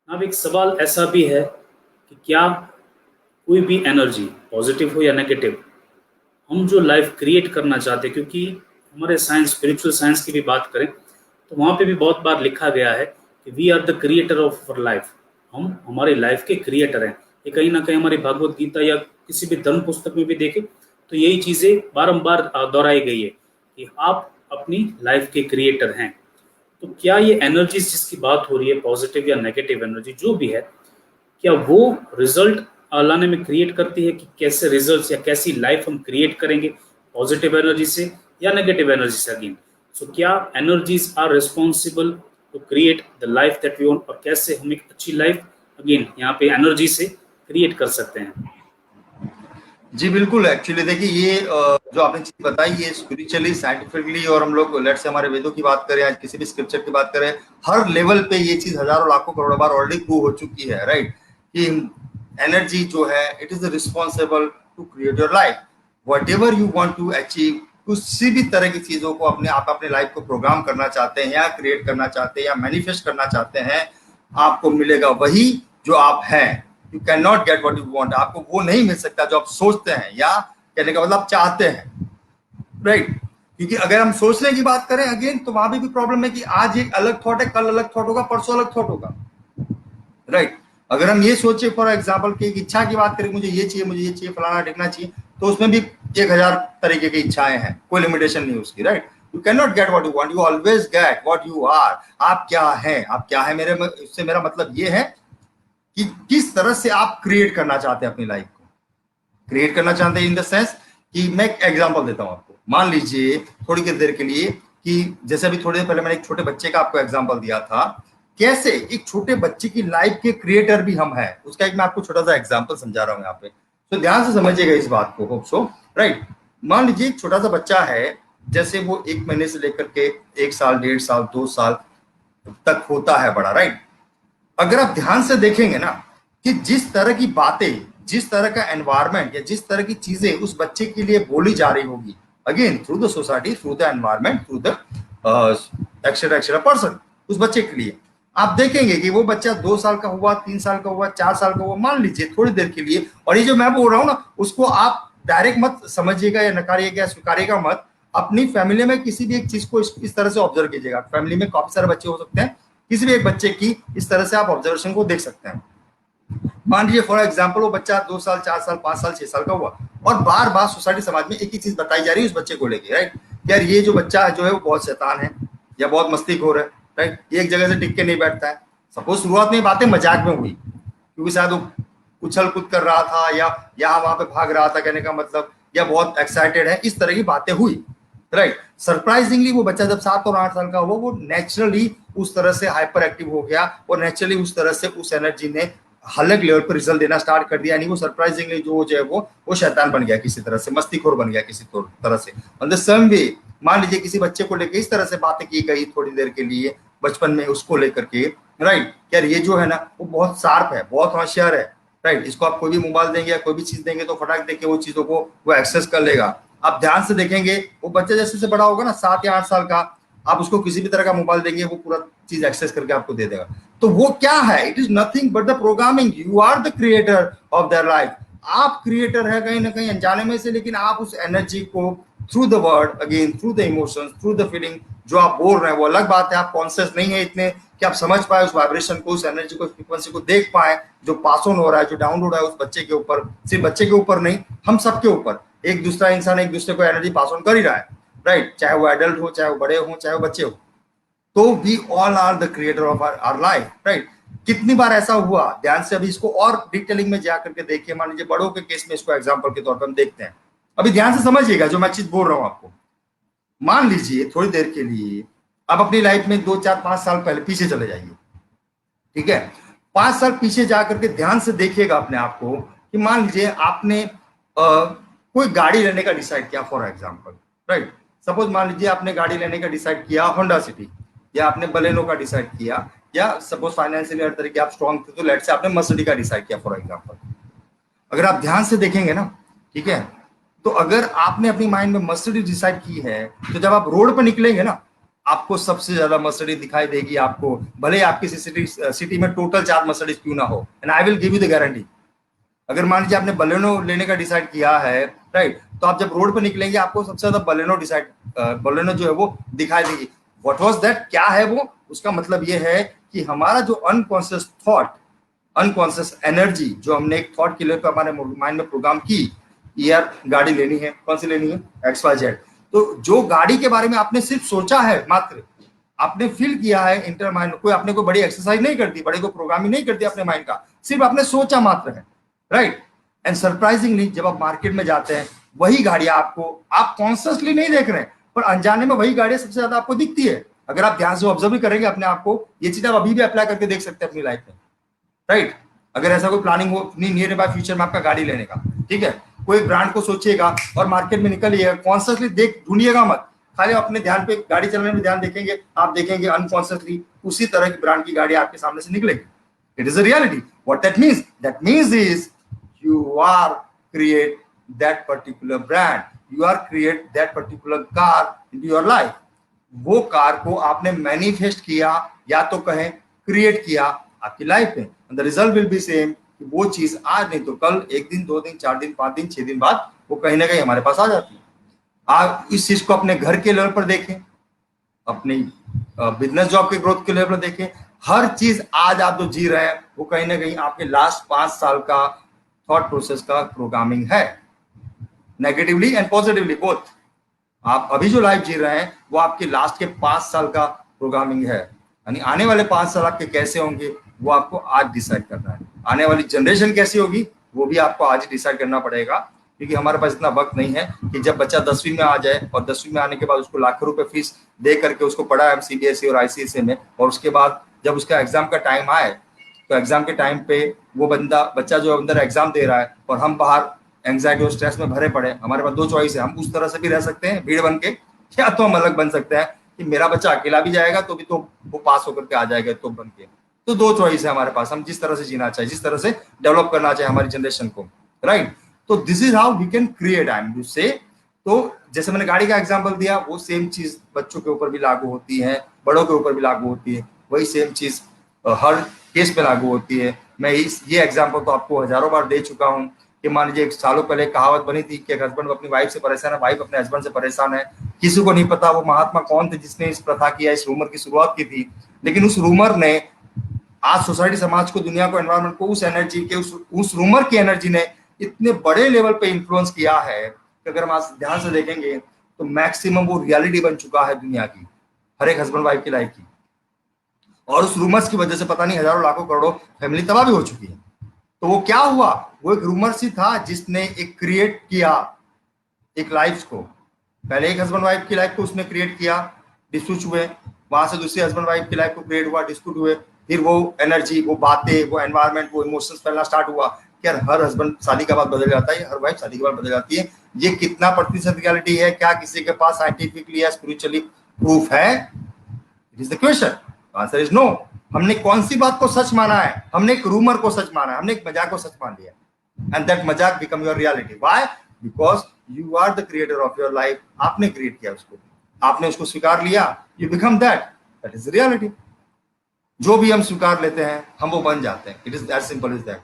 अब एक सवाल ऐसा भी है कि क्या कोई भी एनर्जी पॉजिटिव हो या नेगेटिव, हम जो लाइफ क्रिएट करना चाहते हैं, क्योंकि हमारे साइंस स्पिरिचुअल साइंस की भी बात करें तो वहाँ पे भी बहुत बार लिखा गया है कि we are the creator of our life. हम हमारी लाइफ के क्रिएटर हैं। ये कहीं ना कहीं हमारी भागवत गीता या किसी भी धर्म पुस्तक में भी देखें तो यही चीज़ें बारंबार दोहराई गई है कि आप अपनी लाइफ के क्रिएटर हैं। तो क्या ये एनर्जीज जिसकी बात हो रही है, पॉजिटिव या नेगेटिव एनर्जी जो भी है, क्या वो रिजल्ट लाने में क्रिएट करती है कि कैसे रिजल्ट्स या कैसी लाइफ हम क्रिएट करेंगे, पॉजिटिव एनर्जी से या नेगेटिव एनर्जी से अगेन। सो क्या energies are responsible to create the life that we want, और कैसे हम एक अच्छी लाइफ अगेन यहाँ पे एनर्जी से क्रिएट कर सकते हैं। जी बिल्कुल। एक्चुअली देखिए ये जो आपने चीज बताई ये स्पिरिचुअली साइंटिफिकली, और हम लोग लेट से हमारे वेदों की बात करें, आज किसी भी स्क्रिप्चर की बात करें, हर लेवल पे ये चीज हजारों लाखों करोड़ों बार ऑलरेडी प्रूव हो चुकी है, राइट? कि एनर्जी जो है it is responsible to create your life whatever you want to achieve. किसी भी तरह की चीजों को अपने लाइफ को प्रोग्राम करना चाहते हैं या क्रिएट करना चाहते हैं या मैनिफेस्ट करना चाहते हैं, आपको मिलेगा वही जो आप हैं। You can not get what you want. आपको वो नहीं मिल सकता जो आप सोचते हैं, या कहने का मतलब चाहते हैं, राइट? क्योंकि अगर हम सोचने की बात करें अगेन, तो वहां भी प्रॉब्लम है कि आज एक अलग थॉट है, कल अलग थॉट होगा, परसों अलग थॉट होगा, राइट? अगर हम ये सोचे फॉर एग्जाम्पल की इच्छा की बात करें, मुझे ये चाहिए, मुझे ये चाहिए, फलाना ढिकना चाहिए, तो उसमें भी 1000 तरीके की इच्छाएं हैं, कोई लिमिटेशन नहीं उसकी, right? You can not get what you want, you always get what you are. आप क्या हैं, आप क्या है, मेरे इससे मेरा मतलब ये है कि किस तरह से आप क्रिएट करना चाहते हैं अपनी लाइफ को। क्रिएट करना चाहते हैं इन द सेंस कि मैं एक एग्जांपल देता हूं आपको। मान लीजिए थोड़ी देर के लिए कि जैसे अभी थोड़ी देर पहले मैंने एक छोटे बच्चे का आपको एग्जांपल दिया था, कैसे एक छोटे बच्चे की लाइफ के क्रिएटर भी हम हैं, उसका एक मैं आपको छोटा सा एग्जांपल समझा रहा हूं यहाँ पे। तो ध्यान से समझिएगा इस बात को, होप सो, राइट? मान लीजिए एक छोटा सा बच्चा है, जैसे वो 1 महीने से लेकर के 1 साल, 1.5 साल, 2 साल तक होता है बड़ा, राइट? अगर आप ध्यान से देखेंगे ना कि जिस तरह की बातें, जिस तरह का एनवायरमेंट या जिस तरह की चीजें उस बच्चे के लिए बोली जा रही होगी, again through the society, through the environment, through the extra extra person, उस बच्चे के लिए आप देखेंगे कि वो बच्चा 2 साल का हुआ, 3 साल का हुआ, 4 साल का हुआ, मान लीजिए थोड़ी देर के लिए, और ये जो मैं बोल रहा हूँ ना उसको आप डायरेक्ट मत समझिएगा या नकारिएगा या स्वीकारिएगा मत। अपनी फैमिली में किसी भी एक चीज को इस तरह से ऑब्जर्व कीजिएगा। फैमिली में काफी सारे बच्चे हो सकते हैं, किसी भी एक बच्चे की इस तरह से आप ऑब्जर्वेशन को देख सकते हैं। मान लीजिए फॉर एग्जांपल वो बच्चा 2 साल, 4 साल, 5 साल, 6 साल का हुआ, और बार बार सोसाइटी समाज में एक ही चीज बताई जा रही है उस बच्चे को लेके, राइट? यार ये जो बच्चा जो है वो बहुत शैतान है या बहुत मस्तीखोर है, राइट? ये एक जगह से टिक के नहीं बैठता है। सपोज शुरुआत में बातें मजाक में हुई क्योंकि शायद वो उछल कूद कर रहा था या यहाँ वहां पे भाग रहा था, कहने का मतलब, या बहुत एक्साइटेड है, इस तरह की बातें हुई, राइट? सरप्राइजिंगली वो बच्चा जब 7 और 8 साल का हुआ, वो नेचुरली उस तरह से हाइपर एक्टिव हो गया और नेचुरली उस तरह से उस एनर्जी ने अलग लेवल पर रिजल्ट देना स्टार्ट कर दिया। यानी वो सरप्राइजिंगली जो है वो शैतान बन गया, किसी तरह से मस्तीखोर बन गया किसी तरह से। ऑन द सेम वे मान लीजिए किसी बच्चे को लेकर इस तरह से बातें की गई थोड़ी देर के लिए बचपन में उसको लेकर के, राइट? यार ये जो है ना वो बहुत शार्प है, बहुत होशियार है, राइट? इसको आप कोई भी मोबाइल देंगे या कोई भी चीज देंगे तो फटाक देके वो चीजों को वो एक्सेस कर लेगा। आप ध्यान से देखेंगे वो बच्चा जैसे से बड़ा होगा ना, 7 या 8 साल का, आप उसको किसी भी तरह का मोबाइल देंगे वो पूरा चीज एक्सेस करके आपको दे देगा। तो वो क्या है? It is nothing but the programming. You are the creator of their life. आप क्रिएटर है कहीं ना कहीं अनजाने में से, लेकिन आप उस एनर्जी को through the word, again through the emotions, through the feeling जो आप बोल रहे हैं, वो अलग बात है। आप कॉन्शियस नहीं है इतने कि आप समझ पाए उस वाइब्रेशन को, उस एनर्जी को, फ्रीक्वेंसी को देख पाए जो पास ऑन हो रहा है, जो डाउन हो रहा है उस बच्चे के ऊपर। सिर्फ बच्चे के ऊपर नहीं, हम सबके ऊपर एक दूसरा इंसान एक दूसरे को एनर्जी पास ऑन कर ही रहा है, राइट? चाहे वो एडल्ट हो, चाहे वो बड़े हो, चाहे वो बच्चे हो, तो we all are the creator of our life, right? कितनी बार ऐसा हुआ, ध्यान से अभी इसको और डिटेलिंग में जा करके देखिए। मान लीजिए बड़ों के केस में इसको एग्जांपल के तौर पर हम देखते हैं। अभी ध्यान से समझिएगा जो मैं चीज बोल रहा हूं आपको। मान लीजिए थोड़ी देर के लिए आप अपनी लाइफ में 2, 4, 5 साल पहले पीछे चले जाइए, ठीक है? 5 साल पीछे जाकर के ध्यान से देखिएगा अपने आप को कि मान लीजिए आपने कोई गाड़ी लेने का डिसाइड किया फॉर एग्जांपल, राइट? सपोज मान लीजिए आपने गाड़ी लेने का डिसाइड किया होंडा सिटी, या आपने बलेनो का डिसाइड किया, या सपोज फाइनेंशियली हर तरीके आप स्ट्रॉन्ग थे तो लेट से आपने मर्सिडीज का डिसाइड किया फॉर एग्जांपल। अगर आप ध्यान से देखेंगे ना, ठीक है, तो अगर आपने अपनी माइंड में मर्सिडीज डिसाइड की है, तो जब आप रोड पर निकलेंगे ना, आपको सबसे ज्यादा मर्सिडीज दिखाई देगी आपको, भले आपकी सिटी में टोटल 4 मर्सिडीज क्यों ना हो, and I will give you the guarantee. अगर मान लीजिए आपने बलेनो लेने का डिसाइड किया है, राइट, तो आप जब रोड पे निकलेंगे आपको सबसे ज्यादा बलेनो जो है वो दिखाई देगी। व्हाट वाज दैट, क्या है वो, उसका मतलब ये है कि हमारा जो अनकॉन्शियस थॉट, अनकॉन्शियस एनर्जी जो हमने एक थॉट के लेवल पे हमारे माइंड में प्रोग्राम की, यार गाड़ी लेनी है, कौन सी लेनी है, XYZ, तो जो गाड़ी के बारे में आपने सिर्फ सोचा है, मात्र आपने फील किया है इंटर माइंड, कोई आपने कोई बड़ी एक्सरसाइज नहीं करती, बड़े को प्रोग्रामिंग नहीं करती अपने माइंड का, सिर्फ आपने सोचा मात्र है, राइट। एंड सरप्राइजिंगली जब आप मार्केट में जाते हैं, वही गाड़ियां आपको, आप कॉन्शियसली नहीं देख रहे हैं पर अनजाने में वही गाड़ियां सबसे ज्यादा आपको दिखती है। अगर आप ध्यान से ऑब्जर्व भी करेंगे अपने आप को, ये चीज आप अभी भी अप्लाई करके देख सकते हैं अपनी लाइफ में, राइट। अगर ऐसा कोई प्लानिंग हो नियर बाय फ्यूचर में आपका गाड़ी लेने का, ठीक है, कोई ब्रांड को सोचिएगा और मार्केट में निकलिएगा, कॉन्शियसली देख ढूंढिएगा मत, खाली अपने ध्यान पे गाड़ी चलाने में ध्यान देखेंगे, आप देखेंगे अनकॉन्शियसली उसी तरह की ब्रांड की गाड़ी आपके सामने से निकलेगी। It is a reality. What that means is you are create that particular brand, you are create that particular car into your life। वो कार को आपने मैनिफेस्ट किया या तो कहें क्रिएट किया आपकी लाइफ में, the result will be same. वो चीज आज नहीं तो कल, 1 दिन 2 दिन 4 दिन 5 दिन 6 दिन बाद वो कहीं ना कहीं हमारे पास आ जाती है। आप इस चीज को अपने घर के लेवल पर देखें, अपनी बिजनेस जॉब के ग्रोथ के लेवल पर देखें, हर चीज आज आप जो जी रहे हैं वो कहीं ना कहीं आपके लास्ट 5 साल का थॉट प्रोसेस का प्रोग्रामिंग है, नेगेटिवली एंड पॉजिटिवली बोथ। आप अभी जो लाइफ जी रहे हैं वो आपके लास्ट के 5 साल का प्रोग्रामिंग है, यानी आने वाले 5 साल आपके कैसे होंगे वो आपको आज डिसाइड करना है। आने वाली जनरेशन कैसी होगी वो भी आपको आज डिसाइड करना पड़ेगा, क्योंकि हमारे पास इतना वक्त नहीं है कि जब बच्चा 10वीं में आ जाए और 10वीं में आने के बाद उसको लाखों रुपए फीस दे करके उसको पढ़ा है CBSE और ICSE में, और उसके बाद जब उसका एग्जाम का टाइम आए तो एग्जाम के टाइम पे वो बच्चा जो अंदर एग्जाम दे रहा है और हम बाहर एंग्जाइटी और स्ट्रेस में भरे पड़े, हमारे पास 2 चॉइस है, हम उस तरह से भी रह सकते हैं भीड़ बन के, या तो हम अलग बन सकते हैं कि मेरा बच्चा अकेला भी जाएगा तो भी तो वो पास होकर के आ जाएगा तो बन के। तो 2 चॉइस है हमारे पास, हम जिस तरह से जीना चाहिए, जिस तरह से डेवलप करना चाहिए हमारी जनरेशन को, राइट। तो this is how we can create, I am to say. तो जैसे मैंने गाड़ी का एग्जाम्पल दिया, वो सेम चीज बच्चों के ऊपर भी लागू होती है, बड़ों के ऊपर भी लागू होती है, वही सेम चीज हर केस पे लागू होती है। मैं ये एग्जांपल तो आपको हजारों बार दे चुका हूं कि मान लीजिए 1 सालों पहले कहावत बनी थी कि हस्बैंड अपनी वाइफ से परेशान है, वाइफ अपने हस्बैंड से परेशान है। किसी को नहीं पता वो महात्मा कौन थे जिसने इस प्रथा की, इस रूमर की शुरुआत की थी, लेकिन उस रूमर ने आज सोसाइटी, समाज को, दुनिया को, एनवायरमेंट को उस एनर्जी के, उस रूमर की एनर्जी ने इतने बड़े लेवल पे इन्फ्लुएंस किया है कि अगर हम आज ध्यान से देखेंगे तो मैक्सिमम वो रियलिटी बन चुका है दुनिया की, हर एक हस्बैंड वाइफ की लाइफ की। और उस रूमर्स की वजह से पता नहीं हजारों लाखों करोड़ों फैमिली तबाह भी हो चुकी है। तो वो क्या हुआ, वो एक रूमर्स ही था जिसने एक क्रिएट किया एक लाइफ को। पहले एक हस्बैंड वाइफ की लाइफ को उसने क्रिएट किया, डिस्प्यूट हुए, वहां से दूसरी हस्बैंड वाइफ की लाइफ को क्रिएट हुआ, डिस्प्यूट हुए, फिर वो एनर्जी, वो बातें, वो एनवायरमेंट, वो इमोशंस फैलना स्टार्ट हुआ। यार हर हस्बैंड शादी के बाद बदल जाता है, हर वाइफ शादी के बाद बदल जाती है। ये कितना प्रतिशत रियलिटी है, क्या किसी के पास साइंटिफिकली या स्पिरिचुअली प्रूफ है? It is the question. Answer is no. हमने कौन सी बात को सच माना है? हमने एक रूमर को सच माना है, हमने एक मजाक को सच मान लिया, एंड दैट मजाक become your reality. Why? Because you are the creator of your life. आपने क्रिएट किया उसको, आपने उसको स्वीकार लिया, you become that is reality. जो भी हम स्वीकार लेते हैं हम वो बन जाते हैं। It is that simple is that.